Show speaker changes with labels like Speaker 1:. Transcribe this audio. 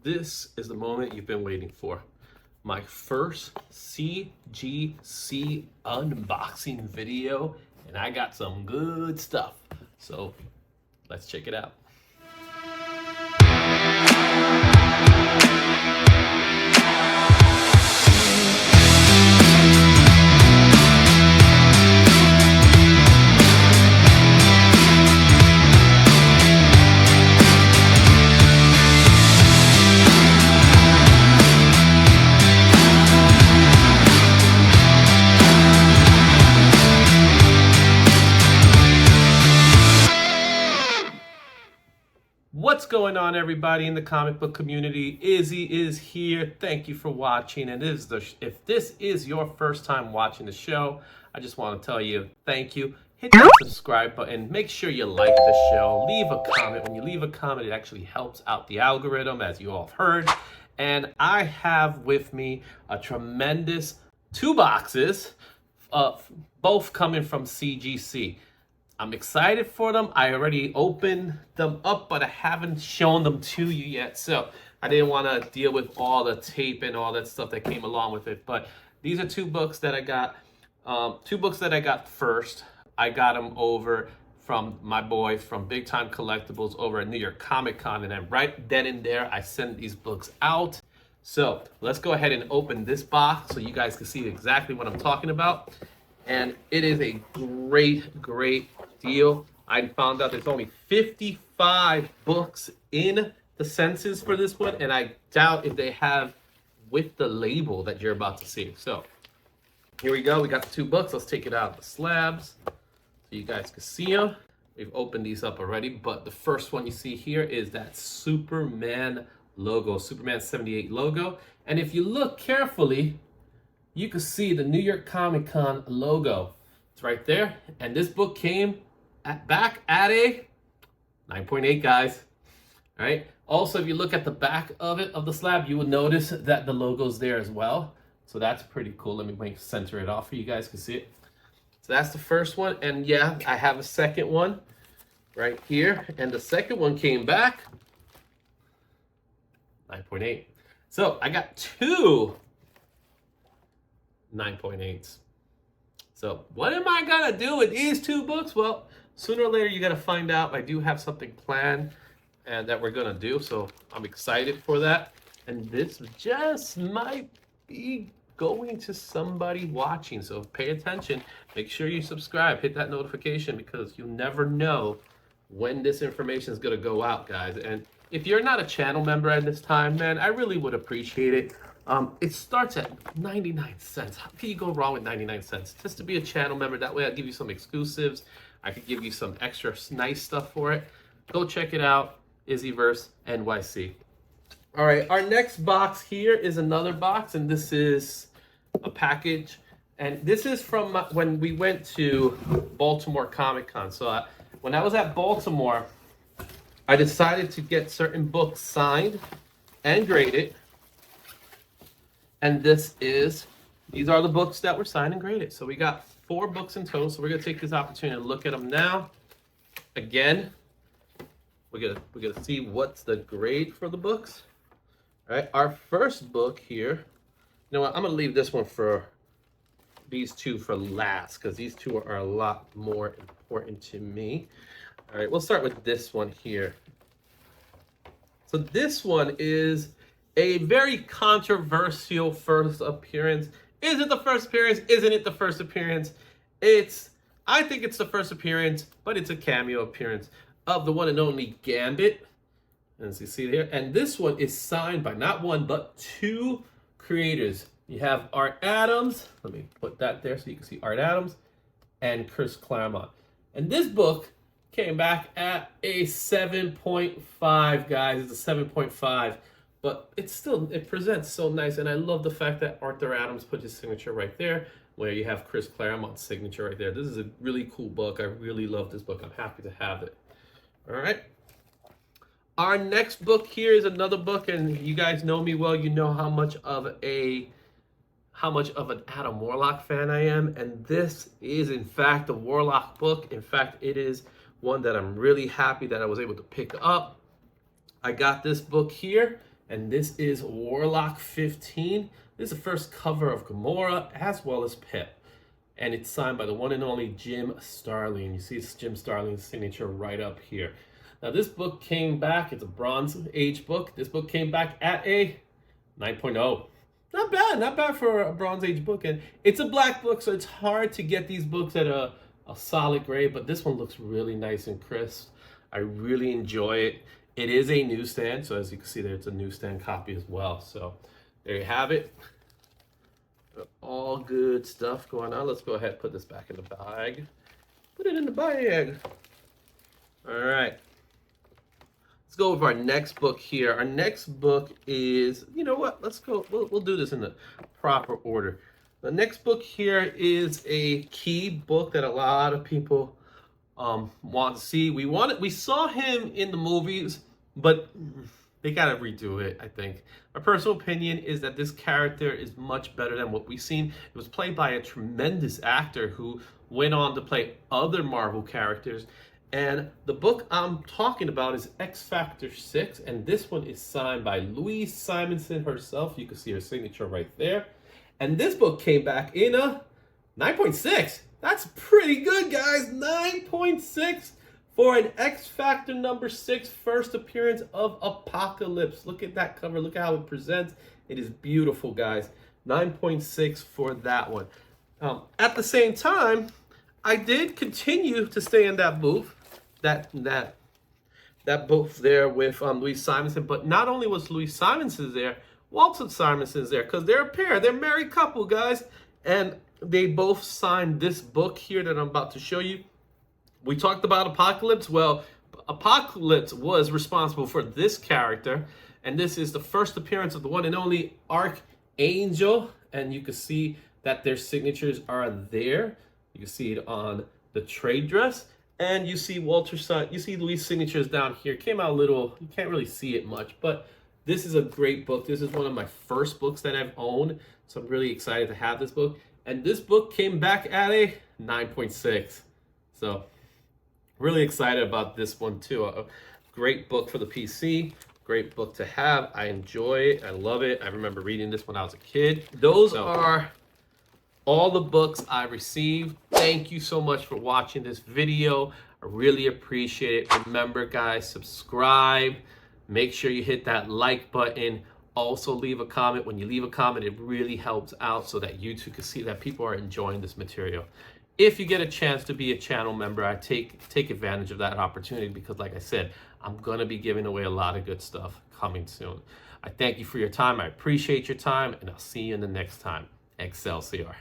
Speaker 1: This is the moment you've been waiting for. My first CGC unboxing video, and I got some good stuff. So let's check it out. What's going on, everybody in the comic book community? Izzy is here. Thank you for watching. And if this is your first time watching the show, I just want to tell you thank you. Hit that subscribe button. Make sure you like the show. Leave a comment. When you leave a comment, it actually helps out the algorithm, as you all have heard. And I have with me a tremendous 2 boxes, both coming from CGC. I'm excited for them. I already opened them up, but I haven't shown them to you yet. So I didn't want to deal with all the tape and all that stuff that came along with it. But these are 2 books that I got. 2 books that I got first. I got them over from my boy from Big Time Collectibles over at New York Comic Con. And then right then and there, I sent these books out. So let's go ahead and open this box so you guys can see exactly what I'm talking about. And it is a great, great deal. I found out there's only 55 books in the census for this one, and I doubt if they have with the label that you're about to see. So here we go. We got the 2 books. Let's take it out of the slabs so you guys can see them. We've opened these up already, but the first one you see here is that Superman logo, Superman 78 logo. And if you look carefully, you can see the New York Comic Con logo. It's right there. And this book came back at a 9.8, guys. All right. Also, if you look at the back of it, of the slab, you will notice that the logo's there as well. So that's pretty cool. Let me center it off for you guys can see it. So that's the first one. And yeah, I have a second one right here. And the second one came back 9.8. So I got 2 9.8s. So what am I gonna do with these 2 books? Well, sooner or later you gotta find out. I do have something planned and that we're gonna do, so I'm excited for that. And this just might be going to somebody watching, so pay attention. Make sure you subscribe, hit that notification, because you never know when this information is gonna go out, guys. And if you're not a channel member at this time, man, I really would appreciate it. It starts at 99 cents. How can you go wrong with 99 cents? Just to be a channel member, that way I'll give you some exclusives. I could give you some extra nice stuff for it. Go check it out, Izzyverse NYC. All right, our next box here is another box, and this is a package. And this is from when we went to Baltimore Comic Con. So when I was at Baltimore, I decided to get certain books signed and graded. And these are the books that were signed and graded. So we got 4 books in total. So we're gonna take this opportunity to look at them now. Again, we're gonna see what's the grade for the books. All right, our first book here. You know what? I'm gonna leave this one for these 2 for last, because these 2 are a lot more important to me. All right, we'll start with this one here. So this one is a very controversial first appearance. Is it the first appearance? Isn't it the first appearance? I think it's the first appearance, but it's a cameo appearance of the one and only Gambit. As you see there. And this one is signed by not 1, but 2 creators. You have Art Adams. Let me put that there so you can see Art Adams and Chris Claremont. And this book came back at a 7.5, guys. It's a 7.5. But it presents so nice, and I love the fact that Arthur Adams put his signature right there, where you have Chris Claremont's signature right there. This is a really cool book. I really love this book. I'm happy to have it. All right. Our next book here is another book, and you guys know me well. You know how much of an Adam Warlock fan I am, and this is in fact a Warlock book. In fact, it is one that I'm really happy that I was able to pick up. I got this book here. And this is Warlock 15. This is the first cover of Gamora as well as Pip. And it's signed by the one and only Jim Starlin. You see it's Jim Starlin's signature right up here. Now this book came back, it's a Bronze Age book. This book came back at a 9.0. Not bad for a Bronze Age book. And it's a black book, so it's hard to get these books at a solid grade, but this one looks really nice and crisp. I really enjoy it. It is a newsstand, so as you can see there, it's a newsstand copy as well. So there you have it. All good stuff going on. Let's go ahead and put this back in the bag. Put it in the bag. All right. Let's go with our next book here. Our next book is, you know what? Let's go. We'll do this in the proper order. The next book here is a key book that a lot of people want to see. We saw him in the movies, but they gotta redo it, I think. My personal opinion is that this character is much better than what we've seen. It was played by a tremendous actor who went on to play other Marvel characters. And the book I'm talking about is X Factor 6, and this one is signed by Louise Simonson herself. You can see her signature right there. And this book came back in a 9.6. That's pretty good, guys. 9.6 for an X Factor number 6 first appearance of Apocalypse. Look at that cover. Look at how it presents. It is beautiful, guys. 9.6 for that one. At the same time, I did continue to stay in that booth. That booth there with Louise Simonson. But not only was Louise Simonson there, Walter Simonson's there, because they're a pair. They're a married couple, guys. And they both signed this book here that I'm about to show you. We talked about Apocalypse. Well, Apocalypse was responsible for this character. And this is the first appearance of the one and only Archangel. And you can see that their signatures are there. You can see it on the trade dress. And you see Louis' signatures down here. Came out a little, you can't really see it much, but this is a great book. This is one of my first books that I've owned. So I'm really excited to have this book. And this book came back at a 9.6. So really excited about this one too. A great book for the PC. Great book to have. I enjoy it. I love it. I remember reading this when I was a kid. Those are all the books I received. Thank you so much for watching this video. I really appreciate it. Remember, guys, subscribe. Make sure you hit that like button. Also leave a comment. When you leave a comment, it really helps out so that YouTube can see that people are enjoying this material. If you get a chance to be a channel member, I take advantage of that opportunity because, like I said, I'm going to be giving away a lot of good stuff coming soon. I thank you for your time. I appreciate your time, and I'll see you in the next time. Excelsior.